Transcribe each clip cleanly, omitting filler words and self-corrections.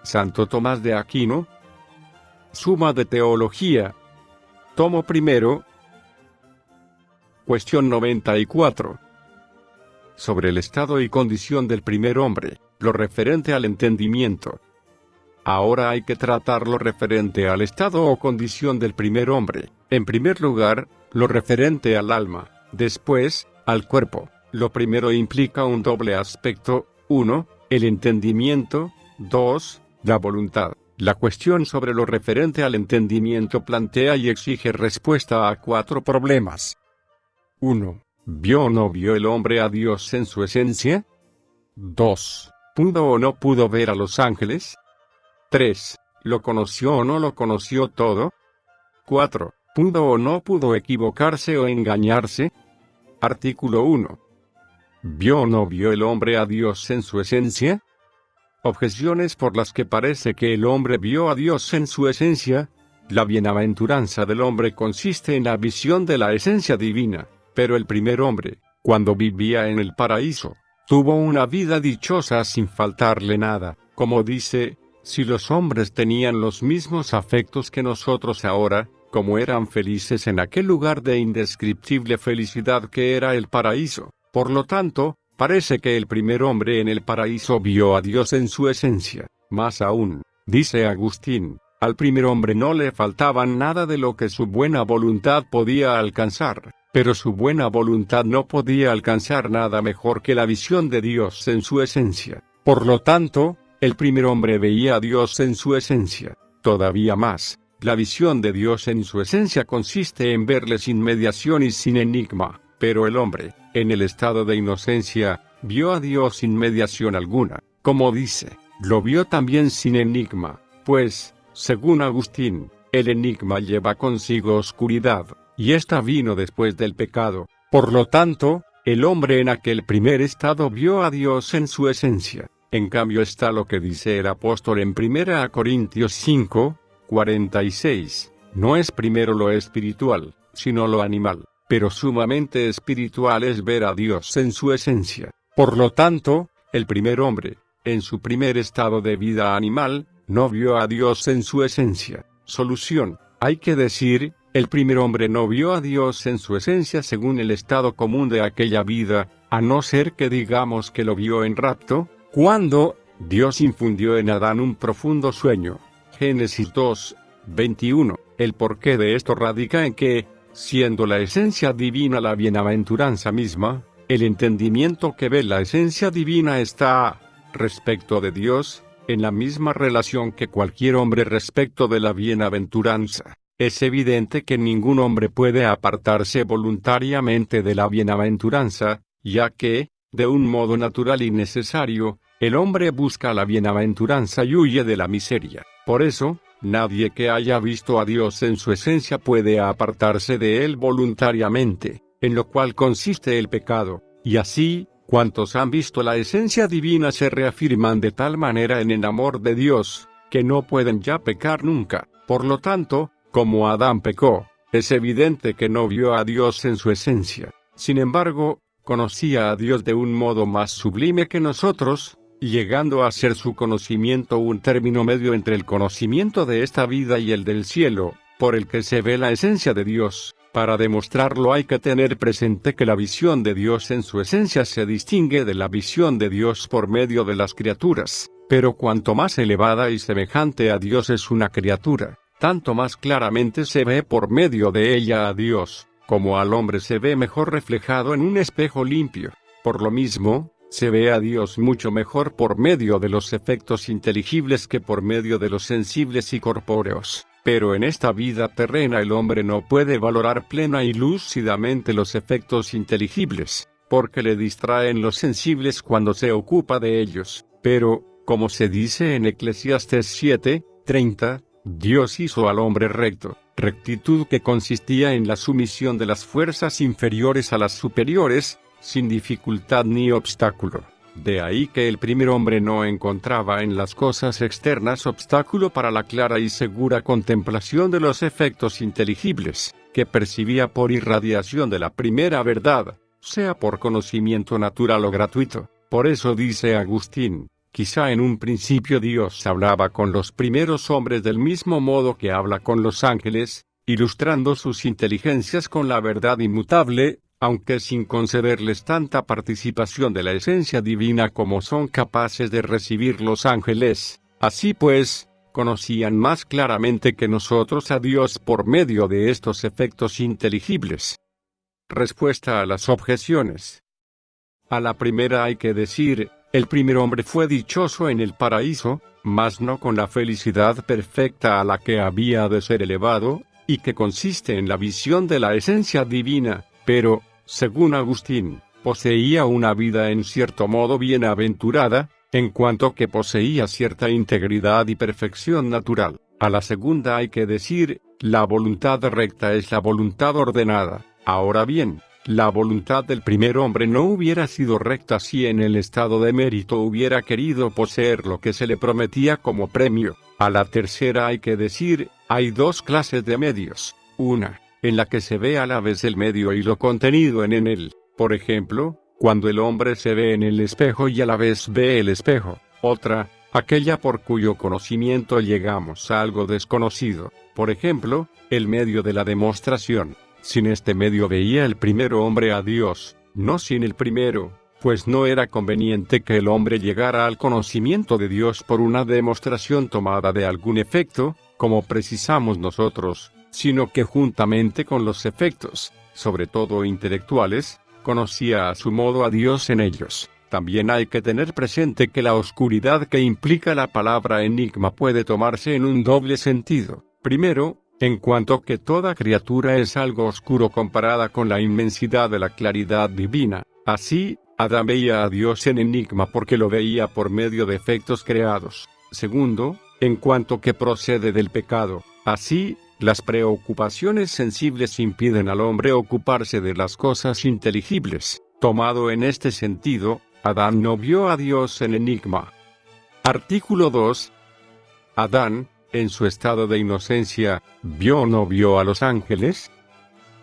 Santo Tomás de Aquino. Suma de Teología. Tomo primero. Cuestión 94. Sobre el estado y condición del primer hombre, lo referente al entendimiento. Ahora hay que tratar lo referente al estado o condición del primer hombre. En primer lugar, lo referente al alma, después, al cuerpo. Lo primero implica un doble aspecto: 1, el entendimiento; 2, la voluntad. La cuestión sobre lo referente al entendimiento plantea y exige respuesta a 4 problemas. 1. ¿Vio o no vio el hombre a Dios en su esencia? 2. ¿Pudo o no pudo ver a los ángeles? 3. ¿Lo conoció o no lo conoció todo? 4. ¿Pudo o no pudo equivocarse o engañarse? Artículo 1. ¿Vio o no vio el hombre a Dios en su esencia? Objeciones por las que parece que el hombre vio a Dios en su esencia. La bienaventuranza del hombre consiste en la visión de la esencia divina, pero el primer hombre, cuando vivía en el paraíso, tuvo una vida dichosa sin faltarle nada. Como dice, si los hombres tenían los mismos afectos que nosotros ahora, como eran felices en aquel lugar de indescriptible felicidad que era el paraíso. Por lo tanto, parece que el primer hombre en el paraíso vio a Dios en su esencia. Más aún, dice Agustín, al primer hombre no le faltaba nada de lo que su buena voluntad podía alcanzar, pero su buena voluntad no podía alcanzar nada mejor que la visión de Dios en su esencia. Por lo tanto, el primer hombre veía a Dios en su esencia. Todavía más, la visión de Dios en su esencia consiste en verle sin mediación y sin enigma, pero el hombre, en el estado de inocencia, vio a Dios sin mediación alguna. Como dice, lo vio también sin enigma, pues, según Agustín, el enigma lleva consigo oscuridad, y ésta vino después del pecado. Por lo tanto, el hombre en aquel primer estado vio a Dios en su esencia. En cambio está lo que dice el apóstol en 1 Corintios 5, 46. No es primero lo espiritual, sino lo animal, pero sumamente espiritual es ver a Dios en su esencia. Por lo tanto, el primer hombre, en su primer estado de vida animal, no vio a Dios en su esencia. Solución: hay que decir, el primer hombre no vio a Dios en su esencia según el estado común de aquella vida, a no ser que digamos que lo vio en rapto, cuando Dios infundió en Adán un profundo sueño. Génesis 2, 21. El porqué de esto radica en que, siendo la esencia divina la bienaventuranza misma, el entendimiento que ve la esencia divina está, respecto de Dios, en la misma relación que cualquier hombre respecto de la bienaventuranza. Es evidente que ningún hombre puede apartarse voluntariamente de la bienaventuranza, ya que, de un modo natural y necesario, el hombre busca la bienaventuranza y huye de la miseria. Por eso, nadie que haya visto a Dios en su esencia puede apartarse de él voluntariamente, en lo cual consiste el pecado, y así, cuantos han visto la esencia divina se reafirman de tal manera en el amor de Dios, que no pueden ya pecar nunca. Por lo tanto, como Adán pecó, es evidente que no vio a Dios en su esencia. Sin embargo, conocía a Dios de un modo más sublime que nosotros, llegando a ser su conocimiento un término medio entre el conocimiento de esta vida y el del cielo, por el que se ve la esencia de Dios. Para demostrarlo hay que tener presente que la visión de Dios en su esencia se distingue de la visión de Dios por medio de las criaturas, pero cuanto más elevada y semejante a Dios es una criatura, tanto más claramente se ve por medio de ella a Dios, como al hombre se ve mejor reflejado en un espejo limpio. Por lo mismo, se ve a Dios mucho mejor por medio de los efectos inteligibles que por medio de los sensibles y corpóreos. Pero en esta vida terrena el hombre no puede valorar plena y lúcidamente los efectos inteligibles, porque le distraen los sensibles cuando se ocupa de ellos. Pero, como se dice en Eclesiastés 7, 30, Dios hizo al hombre recto, rectitud que consistía en la sumisión de las fuerzas inferiores a las superiores, sin dificultad ni obstáculo. De ahí que el primer hombre no encontraba en las cosas externas obstáculo para la clara y segura contemplación de los efectos inteligibles, que percibía por irradiación de la primera verdad, sea por conocimiento natural o gratuito. Por eso dice Agustín, Quizá en un principio Dios hablaba con los primeros hombres del mismo modo que habla con los ángeles, ilustrando sus inteligencias con la verdad inmutable, aunque sin concederles tanta participación de la esencia divina como son capaces de recibir los ángeles. Así pues, conocían más claramente que nosotros a Dios por medio de estos efectos inteligibles. Respuesta a las objeciones. A la primera hay que decir, el primer hombre fue dichoso en el paraíso, mas no con la felicidad perfecta a la que había de ser elevado, y que consiste en la visión de la esencia divina, pero, según Agustín, poseía una vida en cierto modo bienaventurada, en cuanto que poseía cierta integridad y perfección natural. A la segunda hay que decir, la voluntad recta es la voluntad ordenada. Ahora bien, la voluntad del primer hombre no hubiera sido recta si en el estado de mérito hubiera querido poseer lo que se le prometía como premio. A la tercera hay que decir, hay dos clases de medios. Una, en la que se ve a la vez el medio y lo contenido en él. Por ejemplo, cuando el hombre se ve en el espejo y a la vez ve el espejo. Otra, aquella por cuyo conocimiento llegamos a algo desconocido. Por ejemplo, el medio de la demostración. Sin este medio veía el primer hombre a Dios, no sin el primero, pues no era conveniente que el hombre llegara al conocimiento de Dios por una demostración tomada de algún efecto, como precisamos nosotros, sino que juntamente con los efectos, sobre todo intelectuales, conocía a su modo a Dios en ellos. También hay que tener presente que la oscuridad que implica la palabra enigma puede tomarse en un doble sentido. Primero, en cuanto que toda criatura es algo oscuro comparada con la inmensidad de la claridad divina. Así, Adán veía a Dios en enigma porque lo veía por medio de efectos creados. Segundo, en cuanto que procede del pecado. Así, las preocupaciones sensibles impiden al hombre ocuparse de las cosas inteligibles. Tomado en este sentido, Adán no vio a Dios en enigma. Artículo 2. Adán, en su estado de inocencia, ¿vio o no vio a los ángeles?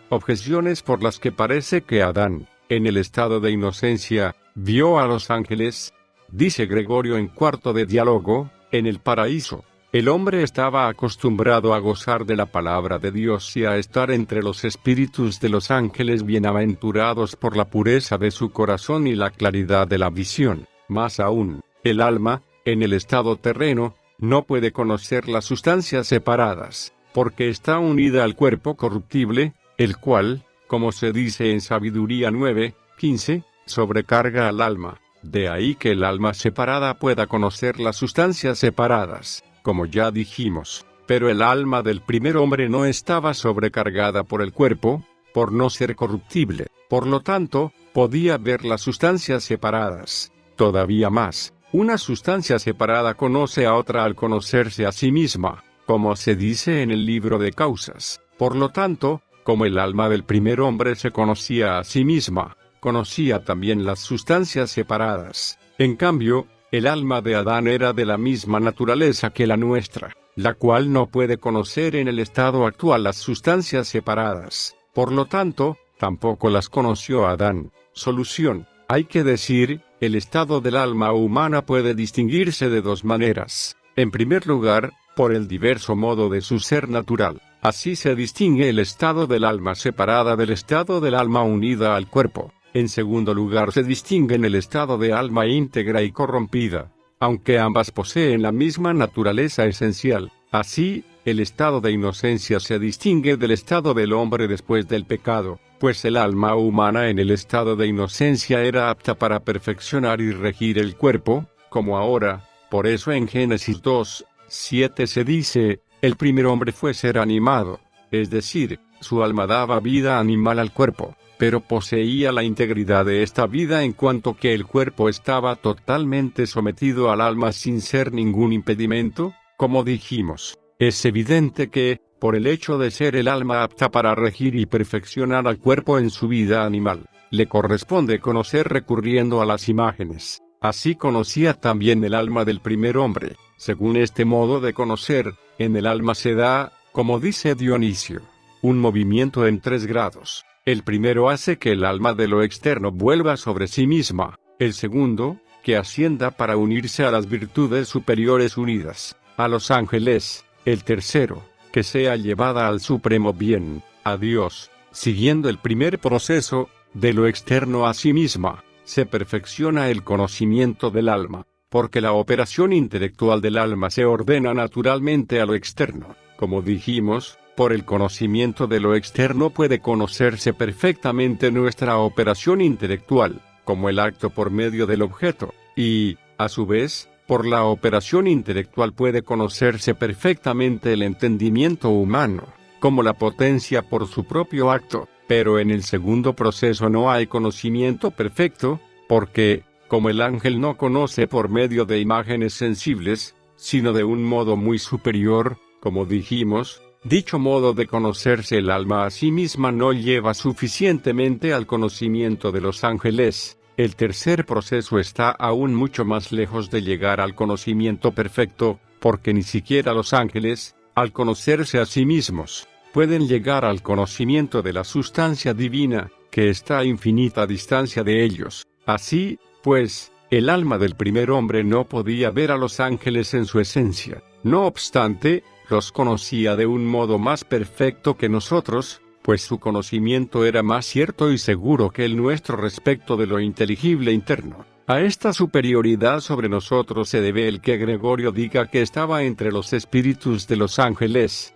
Objeciones por las que parece que Adán, en el estado de inocencia, vio a los ángeles. Dice Gregorio en Cuarto de Diálogo, en el paraíso, el hombre estaba acostumbrado a gozar de la palabra de Dios y a estar entre los espíritus de los ángeles bienaventurados por la pureza de su corazón y la claridad de la visión. Más aún, el alma, en el estado terreno, no puede conocer las sustancias separadas, porque está unida al cuerpo corruptible, el cual, como se dice en Sabiduría 9:15, sobrecarga al alma. De ahí que el alma separada pueda conocer las sustancias separadas, como ya dijimos. Pero el alma del primer hombre no estaba sobrecargada por el cuerpo, por no ser corruptible. Por lo tanto, podía ver las sustancias separadas. Todavía más, una sustancia separada conoce a otra al conocerse a sí misma, como se dice en el libro de Causas. Por lo tanto, como el alma del primer hombre se conocía a sí misma, conocía también las sustancias separadas. En cambio, el alma de Adán era de la misma naturaleza que la nuestra, la cual no puede conocer en el estado actual las sustancias separadas. Por lo tanto, tampoco las conoció Adán. Solución. Hay que decir, el estado del alma humana puede distinguirse de dos maneras. En primer lugar, por el diverso modo de su ser natural. Así se distingue el estado del alma separada del estado del alma unida al cuerpo. En segundo lugar se distinguen el estado de alma íntegra y corrompida, aunque ambas poseen la misma naturaleza esencial. Así, el estado de inocencia se distingue del estado del hombre después del pecado, pues el alma humana en el estado de inocencia era apta para perfeccionar y regir el cuerpo, como ahora. Por eso en Génesis 2:7 se dice, el primer hombre fue ser animado, es decir, su alma daba vida animal al cuerpo, pero poseía la integridad de esta vida en cuanto que el cuerpo estaba totalmente sometido al alma sin ser ningún impedimento, como dijimos. Es evidente que, por el hecho de ser el alma apta para regir y perfeccionar al cuerpo en su vida animal, le corresponde conocer recurriendo a las imágenes. Así conocía también el alma del primer hombre. Según este modo de conocer, en el alma se da, como dice Dionisio, un movimiento en 3 grados. El primero hace que el alma de lo externo vuelva sobre sí misma. El segundo, que ascienda para unirse a las virtudes superiores unidas, a los ángeles; el tercero, que sea llevada al supremo bien, a Dios. Siguiendo el primer proceso, de lo externo a sí misma, se perfecciona el conocimiento del alma, porque la operación intelectual del alma se ordena naturalmente a lo externo. Como dijimos, por el conocimiento de lo externo puede conocerse perfectamente nuestra operación intelectual, como el acto por medio del objeto, y, a su vez, por la operación intelectual puede conocerse perfectamente el entendimiento humano, como la potencia por su propio acto. Pero en el segundo proceso no hay conocimiento perfecto, porque, como el ángel no conoce por medio de imágenes sensibles, sino de un modo muy superior, como dijimos, dicho modo de conocerse el alma a sí misma no lleva suficientemente al conocimiento de los ángeles. El tercer proceso está aún mucho más lejos de llegar al conocimiento perfecto, porque ni siquiera los ángeles, al conocerse a sí mismos, pueden llegar al conocimiento de la sustancia divina, que está a infinita distancia de ellos. Así, pues, el alma del primer hombre no podía ver a los ángeles en su esencia. No obstante, los conocía de un modo más perfecto que nosotros, pues su conocimiento era más cierto y seguro que el nuestro respecto de lo inteligible interno. A esta superioridad sobre nosotros se debe el que Gregorio diga que estaba entre los espíritus de los ángeles.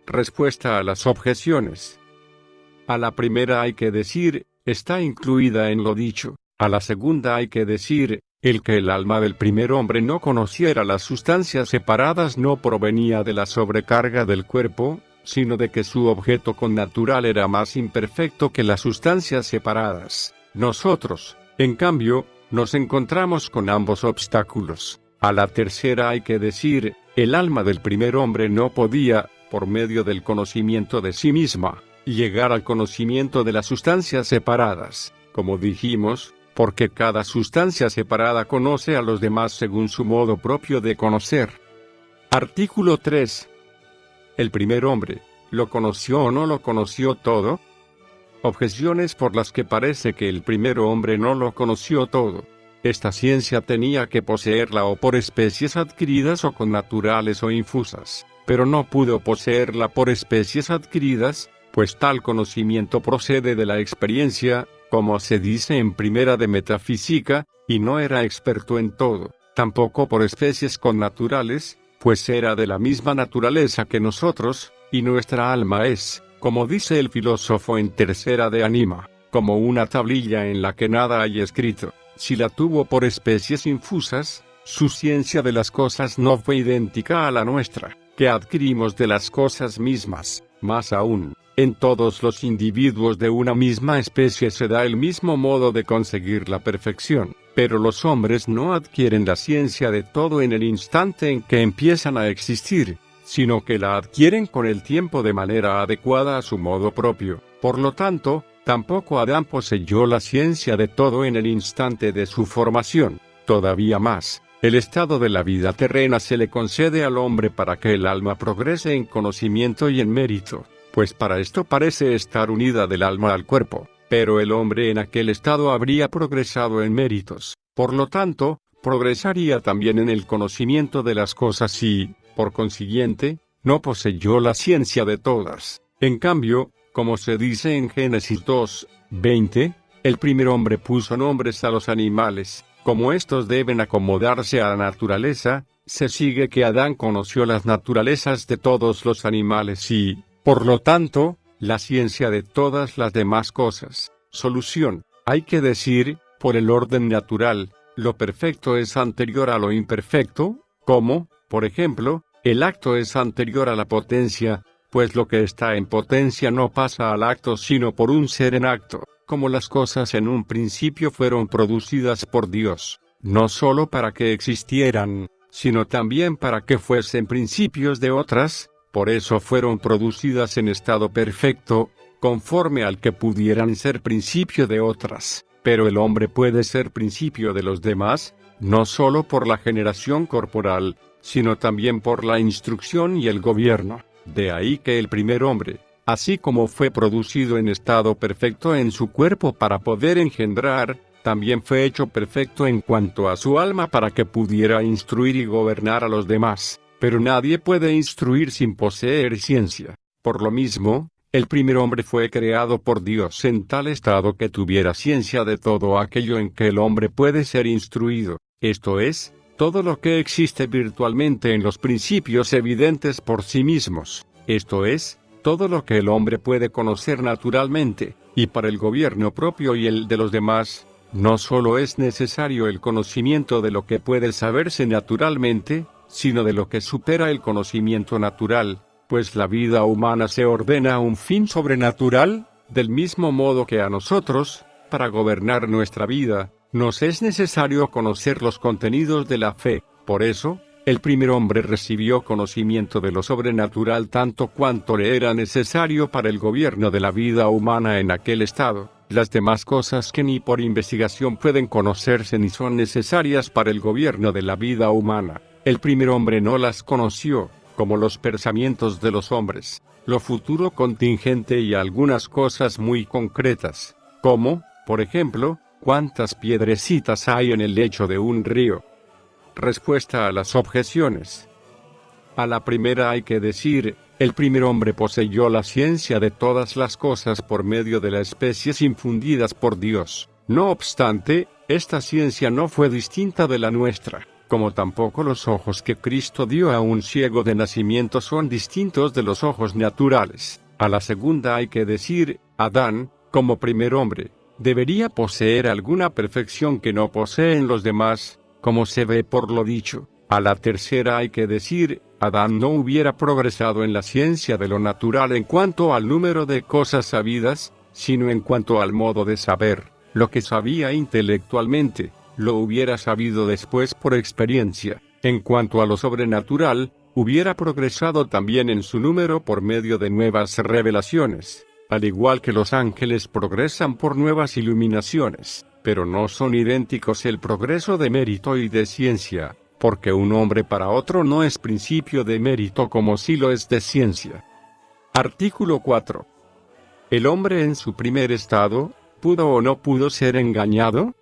Respuesta a las objeciones. A la primera hay que decir, está incluida en lo dicho. A la segunda hay que decir, el que el alma del primer hombre no conociera las sustancias separadas no provenía de la sobrecarga del cuerpo, sino de que su objeto connatural era más imperfecto que las sustancias separadas. Nosotros, en cambio, nos encontramos con ambos obstáculos. A la tercera hay que decir, el alma del primer hombre no podía, por medio del conocimiento de sí misma, llegar al conocimiento de las sustancias separadas, como dijimos, porque cada sustancia separada conoce a los demás según su modo propio de conocer. Artículo 3. ¿El primer hombre lo conoció o no lo conoció todo? Objeciones por las que parece que el primer hombre no lo conoció todo. Esta ciencia tenía que poseerla o por especies adquiridas o connaturales o infusas, pero no pudo poseerla por especies adquiridas, pues tal conocimiento procede de la experiencia, como se dice en Primera de Metafísica, y no era experto en todo, tampoco por especies connaturales, pues era de la misma naturaleza que nosotros, y nuestra alma es, como dice el filósofo en Tercera de Anima, como una tablilla en la que nada hay escrito. Si la tuvo por especies infusas, su ciencia de las cosas no fue idéntica a la nuestra, que adquirimos de las cosas mismas. Más aún, en todos los individuos de una misma especie se da el mismo modo de conseguir la perfección, pero los hombres no adquieren la ciencia de todo en el instante en que empiezan a existir, sino que la adquieren con el tiempo de manera adecuada a su modo propio. Por lo tanto, tampoco Adán poseyó la ciencia de todo en el instante de su formación. Todavía más, el estado de la vida terrena se le concede al hombre para que el alma progrese en conocimiento y en mérito, pues para esto parece estar unida del alma al cuerpo, pero el hombre en aquel estado habría progresado en méritos, por lo tanto, progresaría también en el conocimiento de las cosas y, por consiguiente, no poseyó la ciencia de todas. En cambio, como se dice en Génesis 2:20, el primer hombre puso nombres a los animales, como estos deben acomodarse a la naturaleza, se sigue que Adán conoció las naturalezas de todos los animales y, por lo tanto, la ciencia de todas las demás cosas. Solución. Hay que decir, por el orden natural, lo perfecto es anterior a lo imperfecto, como, por ejemplo, el acto es anterior a la potencia, pues lo que está en potencia no pasa al acto sino por un ser en acto, como las cosas en un principio fueron producidas por Dios, no sólo para que existieran, sino también para que fuesen principios de otras, por eso fueron producidas en estado perfecto, conforme al que pudieran ser principio de otras, pero el hombre puede ser principio de los demás, no sólo por la generación corporal, sino también por la instrucción y el gobierno. De ahí que el primer hombre, así como fue producido en estado perfecto en su cuerpo para poder engendrar, también fue hecho perfecto en cuanto a su alma para que pudiera instruir y gobernar a los demás, pero nadie puede instruir sin poseer ciencia. Por lo mismo, el primer hombre fue creado por Dios en tal estado que tuviera ciencia de todo aquello en que el hombre puede ser instruido, esto es, todo lo que existe virtualmente en los principios evidentes por sí mismos, esto es, todo lo que el hombre puede conocer naturalmente, y para el gobierno propio y el de los demás. No solo es necesario el conocimiento de lo que puede saberse naturalmente, sino de lo que supera el conocimiento natural, pues la vida humana se ordena a un fin sobrenatural, del mismo modo que a nosotros, para gobernar nuestra vida, nos es necesario conocer los contenidos de la fe. Por eso, el primer hombre recibió conocimiento de lo sobrenatural tanto cuanto le era necesario para el gobierno de la vida humana en aquel estado. Las demás cosas que ni por investigación pueden conocerse ni son necesarias para el gobierno de la vida humana, el primer hombre no las conoció, como los pensamientos de los hombres, lo futuro contingente y algunas cosas muy concretas, como, por ejemplo, ¿cuántas piedrecitas hay en el lecho de un río? Respuesta a las objeciones. A la primera hay que decir, el primer hombre poseyó la ciencia de todas las cosas por medio de las especies infundidas por Dios. No obstante, esta ciencia no fue distinta de la nuestra, como tampoco los ojos que Cristo dio a un ciego de nacimiento son distintos de los ojos naturales. A la segunda hay que decir, Adán, como primer hombre, debería poseer alguna perfección que no poseen los demás, como se ve por lo dicho. A la tercera hay que decir, Adán no hubiera progresado en la ciencia de lo natural en cuanto al número de cosas sabidas, sino en cuanto al modo de saber. Lo que sabía intelectualmente, lo hubiera sabido después por experiencia. En cuanto a lo sobrenatural, hubiera progresado también en su número por medio de nuevas revelaciones, al igual que los ángeles progresan por nuevas iluminaciones, pero no son idénticos el progreso de mérito y de ciencia, porque un hombre para otro no es principio de mérito como si lo es de ciencia. Artículo 4. ¿El hombre en su primer estado, pudo o no pudo ser engañado?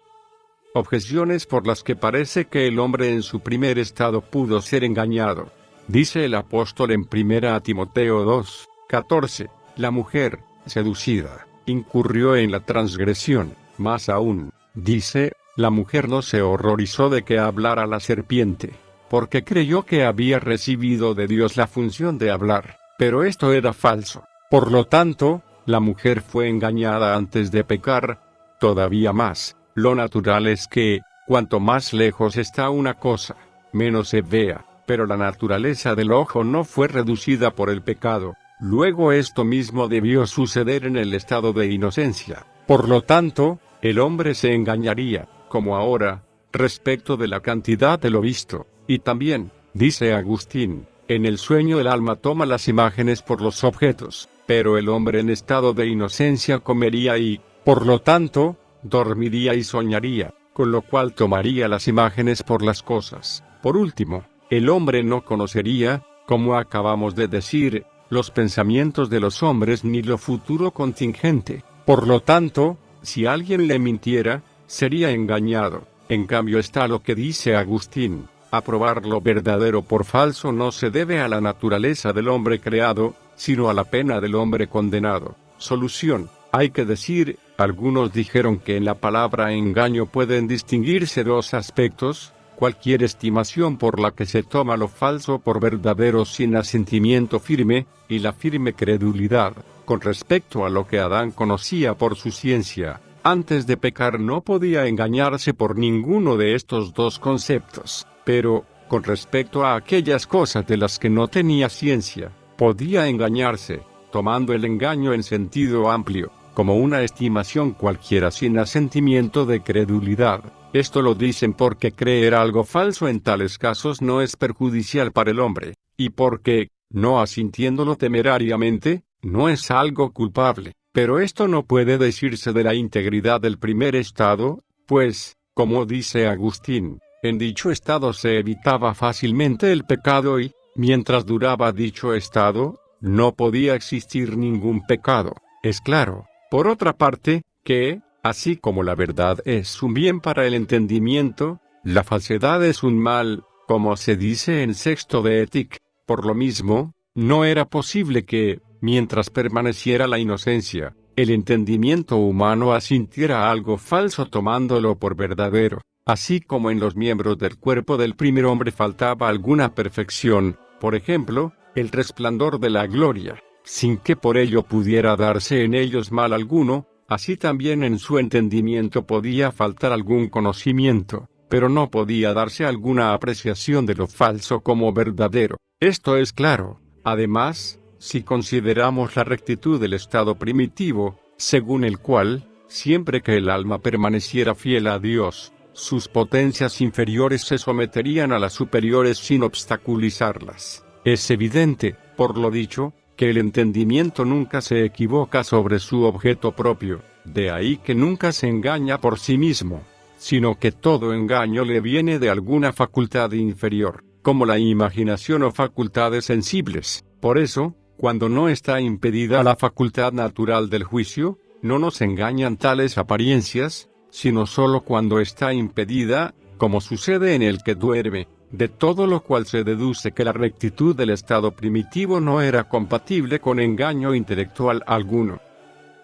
Objeciones por las que parece que el hombre en su primer estado pudo ser engañado. Dice el apóstol en 1 Timoteo 2, 14, la mujer, seducida, incurrió en la transgresión, más aún, dice, la mujer no se horrorizó de que hablara la serpiente, porque creyó que había recibido de Dios la función de hablar, pero esto era falso. Por lo tanto, la mujer fue engañada antes de pecar. Todavía más, lo natural es que, cuanto más lejos está una cosa, menos se vea, pero la naturaleza del ojo no fue reducida por el pecado. Luego esto mismo debió suceder en el estado de inocencia. Por lo tanto, el hombre se engañaría, como ahora, respecto de la cantidad de lo visto, y también, dice Agustín, en el sueño el alma toma las imágenes por los objetos, pero el hombre en estado de inocencia comería y, por lo tanto, dormiría y soñaría, con lo cual tomaría las imágenes por las cosas. Por último, el hombre no conocería, como acabamos de decir, los pensamientos de los hombres ni lo futuro contingente. Por lo tanto, si alguien le mintiera, sería engañado. En cambio está lo que dice Agustín, aprobar lo verdadero por falso no se debe a la naturaleza del hombre creado, sino a la pena del hombre condenado. Solución. Hay que decir, algunos dijeron que en la palabra engaño pueden distinguirse dos aspectos: cualquier estimación por la que se toma lo falso por verdadero sin asentimiento firme, y la firme credulidad. Con respecto a lo que Adán conocía por su ciencia, antes de pecar no podía engañarse por ninguno de estos dos conceptos, pero, con respecto a aquellas cosas de las que no tenía ciencia, podía engañarse, tomando el engaño en sentido amplio, como una estimación cualquiera sin asentimiento de credulidad. Esto lo dicen porque creer algo falso en tales casos no es perjudicial para el hombre, y porque, no asintiéndolo temerariamente, no es algo culpable. Pero esto no puede decirse de la integridad del primer estado, pues, como dice Agustín, en dicho estado se evitaba fácilmente el pecado y, mientras duraba dicho estado, no podía existir ningún pecado. Es claro, por otra parte, que, Así como la verdad es un bien para el entendimiento, la falsedad es un mal, como se dice en Sexto de Ética. Por lo mismo, no era posible que, mientras permaneciera la inocencia, el entendimiento humano asintiera a algo falso tomándolo por verdadero. Así como en los miembros del cuerpo del primer hombre faltaba alguna perfección, por ejemplo, el resplandor de la gloria, sin que por ello pudiera darse en ellos mal alguno, así también en su entendimiento podía faltar algún conocimiento, pero no podía darse alguna apreciación de lo falso como verdadero. Esto es claro. Además, si consideramos la rectitud del estado primitivo, según el cual, siempre que el alma permaneciera fiel a Dios, sus potencias inferiores se someterían a las superiores sin obstaculizarlas. Es evidente, por lo dicho, que el entendimiento nunca se equivoca sobre su objeto propio, de ahí que nunca se engaña por sí mismo, sino que todo engaño le viene de alguna facultad inferior, como la imaginación o facultades sensibles. Por eso, cuando no está impedida la facultad natural del juicio, no nos engañan tales apariencias, sino sólo cuando está impedida, como sucede en el que duerme, de todo lo cual se deduce que la rectitud del estado primitivo no era compatible con engaño intelectual alguno.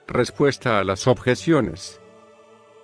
Respuesta a las objeciones.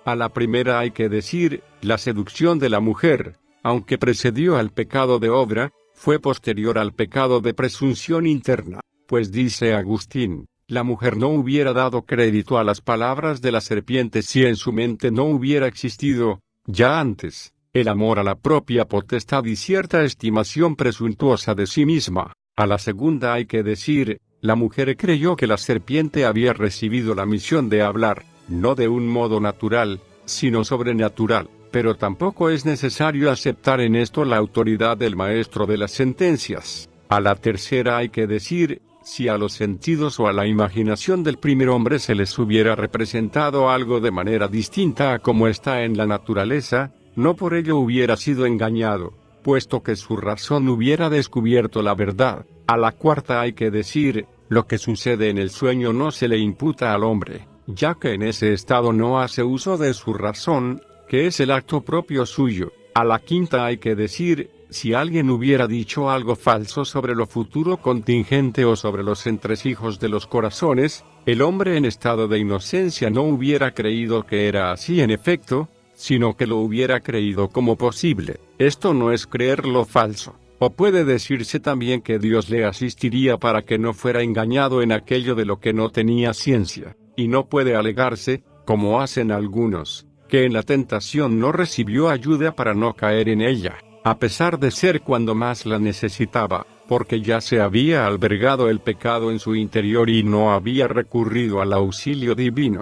A la primera hay que decir, la seducción de la mujer, aunque precedió al pecado de obra, fue posterior al pecado de presunción interna, pues dice Agustín, la mujer no hubiera dado crédito a las palabras de la serpiente si en su mente no hubiera existido, ya antes, el amor a la propia potestad y cierta estimación presuntuosa de sí misma. A la segunda hay que decir, la mujer creyó que la serpiente había recibido la misión de hablar, no de un modo natural, sino sobrenatural, pero tampoco es necesario aceptar en esto la autoridad del maestro de las sentencias. A la tercera hay que decir, si a los sentidos o a la imaginación del primer hombre se les hubiera representado algo de manera distinta a como está en la naturaleza, no por ello hubiera sido engañado, puesto que su razón hubiera descubierto la verdad. A la cuarta hay que decir, lo que sucede en el sueño no se le imputa al hombre, ya que en ese estado no hace uso de su razón, que es el acto propio suyo. A la quinta hay que decir, si alguien hubiera dicho algo falso sobre lo futuro contingente o sobre los entresijos de los corazones, el hombre en estado de inocencia no hubiera creído que era así en efecto, sino que lo hubiera creído como posible. Esto no es creer lo falso. O puede decirse también que Dios le asistiría para que no fuera engañado en aquello de lo que no tenía ciencia, y no puede alegarse, como hacen algunos, que en la tentación no recibió ayuda para no caer en ella, a pesar de ser cuando más la necesitaba, porque ya se había albergado el pecado en su interior y no había recurrido al auxilio divino.